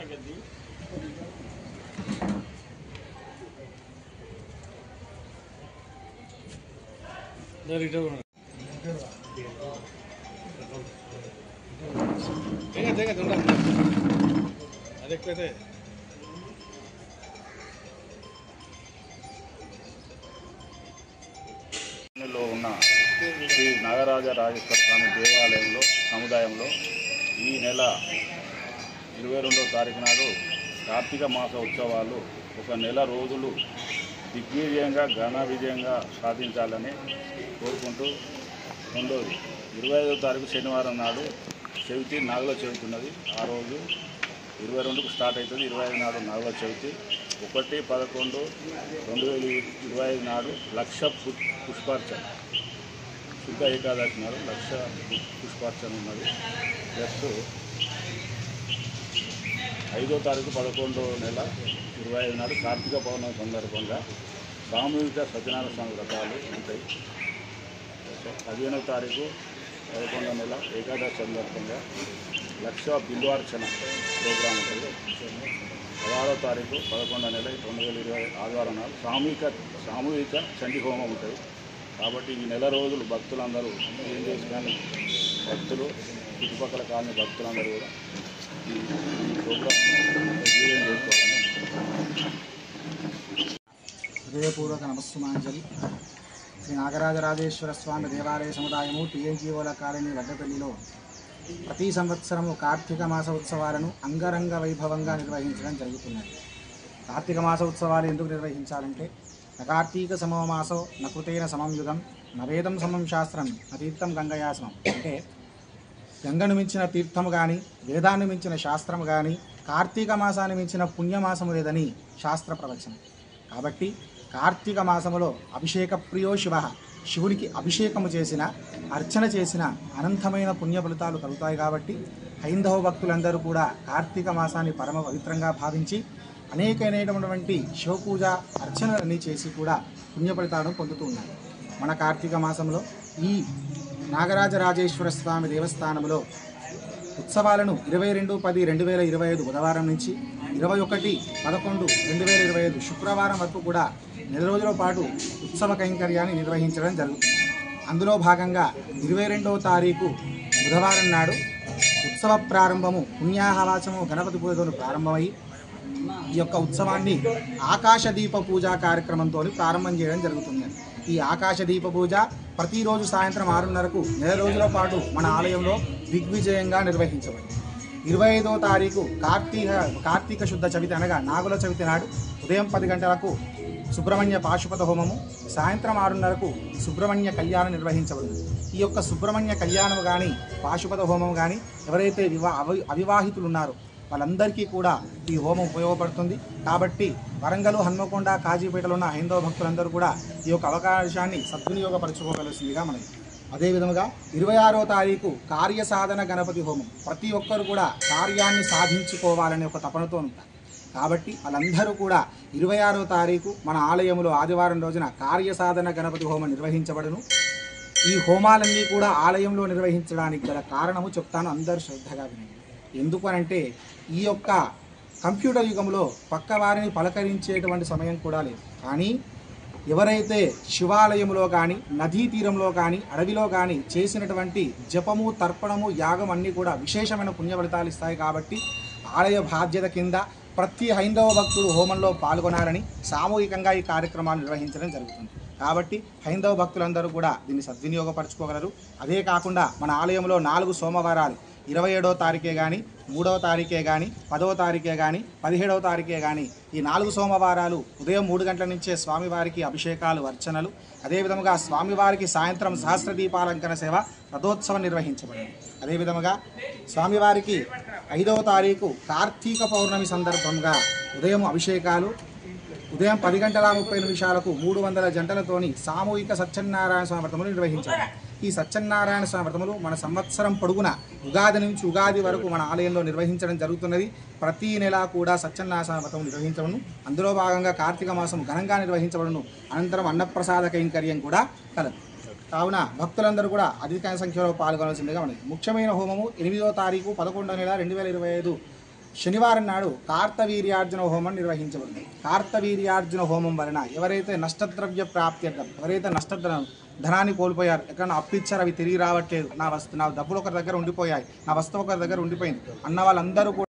ఉన్న శ్రీ నాగరాజ రాజేశ్వర స్వామి దేవాలయంలో సముదాయంలో ఈ నెల 22వ తారీఖు నాడు కార్తీక మాస ఉత్సవాలు ఒక నెల రోజులు దిగ్విజయంగా ఘన విజయంగా సాధించాలని కోరుకుంటూ రెండోది 25వ తారీఖు శనివారం నాడు చవితి నాగుల చవితి ఉన్నది. ఆ రోజు 22కు స్టార్ట్ అవుతుంది. 25 నాడు నాగుల చవితి. 1/11/2025 నాడు లక్ష పుష్పార్చన, శుద్ధ ఏకాదశి నాడు లక్ష పుష్పార్చన ఉన్నది. ప్లస్ 5వ తారీఖు 11వ నెల 25 నాడు కార్తీక పౌర్ణమి సందర్భంగా సామూహిక సత్యనారాయణ స్వామి వ్రతాలు ఉంటాయి. 15వ తారీఖు 11వ నెల ఏకాదశి సందర్భంగా లక్ష బిల్వార్చన ప్రోగ్రాం ఉంటుంది. 16వ తారీఖు 11వ నెల 2020 ఆదివారం నాడు సామూహిక చండీ హోమం ఉంటుంది. కాబట్టి ఈ నెల రోజులు భక్తులందరూ ఏం చేసుకొని భక్తులు చుట్టుపక్కల కాలనీ భక్తులందరూ కూడా ఈ ప్రోగ్రాం విజయం చేసుకోవాలని హృదయపూర్వక నమస్సుమాంజలి. శ్రీ నాగరాజరాజేశ్వర స్వామి దేవాలయ సముదాయము టీఎన్జీఓల కాలనీ వడ్డపల్లిలో ప్రతి సంవత్సరము కార్తీక మాస ఉత్సవాలను అంగరంగ వైభవంగా నిర్వహించడం జరుగుతున్నది. కార్తీక మాస ఉత్సవాలు ఎందుకు నిర్వహించాలంటే నకార్తీక సమో మాసో నకృతేన సమం యుగం నవేదం సమం శాస్త్రం నతీర్థం గంగయాసనం. అంటే గంగను మించిన తీర్థము కానీ వేదాన్ని మించిన శాస్త్రము కానీ కార్తీక మాసాన్ని మించిన పుణ్యమాసము లేదని శాస్త్ర ప్రవచనం. కాబట్టి కార్తీక మాసములో అభిషేక ప్రియో శివ, శివునికి అభిషేకము చేసిన అర్చన చేసిన అనంతమైన పుణ్య ఫలితాలు కలుగుతాయి. కాబట్టి హైందవ భక్తులందరూ కూడా కార్తీక మాసాన్ని పరమ పవిత్రంగా భావించి అనేకమైనటువంటి శివపూజ అర్చనలన్నీ చేసి కూడా పుణ్య ఫలితాలను పొందుతూ ఉన్నారు. మన కార్తీక మాసంలో ఈ నాగరాజరాజేశ్వర స్వామి దేవస్థానంలో ఉత్సవాలను 22/10/2025 బుధవారం నుంచి 21/11/2025 శుక్రవారం వరకు కూడా నెల రోజుల పాటు ఉత్సవ కైంకర్యాన్ని నిర్వహించడం జరుగుతుంది. అందులో భాగంగా 22వ తారీఖు బుధవారం నాడు ఉత్సవ ప్రారంభము పుణ్యాహవాచము గణపతి పూజతో ప్రారంభమై ఈ యొక్క ఉత్సవాన్ని ఆకాశదీప పూజా కార్యక్రమంతో ప్రారంభం చేయడం జరుగుతుంది. ఈ ఆకాశదీప పూజ ప్రతిరోజు సాయంత్రం 6:30కు నెల రోజుల పాటు మన ఆలయంలో దిగ్విజయంగా నిర్వహించబడింది. 25వ తారీఖు కార్తీక శుద్ధ చవితి అనగా నాగుల చవితి నాడు ఉదయం 10 గంటలకు సుబ్రహ్మణ్య పాశుపత హోమము, సాయంత్రం 6:30కు సుబ్రహ్మణ్య కళ్యాణం నిర్వహించబడింది. ఈ యొక్క సుబ్రహ్మణ్య కళ్యాణం కానీ పాశుపత హోమం కానీ ఎవరైతే అవివాహితులు ఉన్నారో వాళ్ళందరికీ కూడా ఈ హోమం ఉపయోగపడుతుంది. కాబట్టి వరంగల్, హన్మకొండ, కాజీపేటలో ఉన్న హైందవ భక్తులందరూ కూడా ఈ యొక్క అవకాశాన్ని సద్వినియోగపరచుకోవలసిందిగా మనకి. అదేవిధంగా 26వ తారీఖు కార్యసాధన గణపతి హోమం. ప్రతి ఒక్కరు కూడా కార్యాన్ని సాధించుకోవాలనే ఒక తపనతో ఉంటారు. కాబట్టి వాళ్ళందరూ కూడా 26వ తారీఖు మన ఆలయంలో ఆదివారం రోజున కార్యసాధన గణపతి హోమం నిర్వహించబడును. ఈ హోమాలన్నీ కూడా ఆలయంలో నిర్వహించడానికి గల కారణము చెప్తాను, అందరూ శ్రద్ధగా వినండి. ఎందుకు అనంటే ఈ యొక్క కంప్యూటర్ యుగంలో పక్క వారిని పలకరించేటువంటి సమయం కూడా లేదు. కానీ ఎవరైతే శివాలయంలో కానీ నదీ తీరంలో కానీ అడవిలో కానీ చేసినటువంటి జపము, తర్పణము, యాగం అన్నీ కూడా విశేషమైన పుణ్య ఫలితాలు ఇస్తాయి. కాబట్టి ఆలయ బాధ్యత కింద ప్రతి హైందవ భక్తుడు హోమంలో పాల్గొనాలని సామూహికంగా ఈ కార్యక్రమాలు నిర్వహించడం జరుగుతుంది. కాబట్టి హైందవ భక్తులందరూ కూడా దీన్ని సద్వినియోగపరచుకోగలరు. అదే కాకుండా మన ఆలయంలో 4 సోమవారాలు 27వ తారీఖే కానీ, 3వ తారీఖే కానీ, 10వ తారీఖే కానీ, 17వ తారీఖే కానీ ఈ 4 సోమవారాలు ఉదయం 3 గంటల నుంచే స్వామివారికి అభిషేకాలు, అర్చనలు, అదేవిధంగా స్వామివారికి సాయంత్రం సహస్రదీపాలంకరణ సేవ రథోత్సవం నిర్వహించబడింది. అదేవిధంగా స్వామివారికి 5వ తారీఖు కార్తీక పౌర్ణమి సందర్భంగా ఉదయం అభిషేకాలు, ఉదయం 10:30 300 జంటలతోని సామూహిక సత్యనారాయణ స్వామి వ్రతములు నిర్వహించారు. ఈ సత్యనారాయణ స్వామి వ్రతములు మన సంవత్సరం పొడుగున ఉగాది నుంచి ఉగాది వరకు మన ఆలయంలో నిర్వహించడం జరుగుతున్నది. ప్రతి నెల కూడా సత్యనారాయణ స్వామి వ్రతం నిర్వహించబడును. అందులో భాగంగా కార్తీక మాసం ఘనంగా నిర్వహించబడును. అనంతరం అన్నప్రసాద కైంకర్యం కూడా కలదు. కావున భక్తులందరూ కూడా అధిక సంఖ్యలో పాల్గొనవలసిందిగా మనకి. ముఖ్యమైన హోమము 8వ తారీఖు 11వ నెల 2025 శనివారం నాడు కార్తవీర్యార్జున హోమం నిర్వహించబడింది. కార్తవీర్యార్జున హోమం వలన ఎవరైతే నష్టద్రవ్య ప్రాప్త్యర్థం, ఎవరైతే ధనాన్ని కోల్పోయారు, ఎక్కడన్నా అప్పిచ్చారు, అవి తిరిగి రావట్లేదు, నా డబ్బులు ఒకరి దగ్గర ఉండిపోయాయి, నా వస్తువు ఒకరి దగ్గర ఉండిపోయింది అన్న వాళ్ళందరూ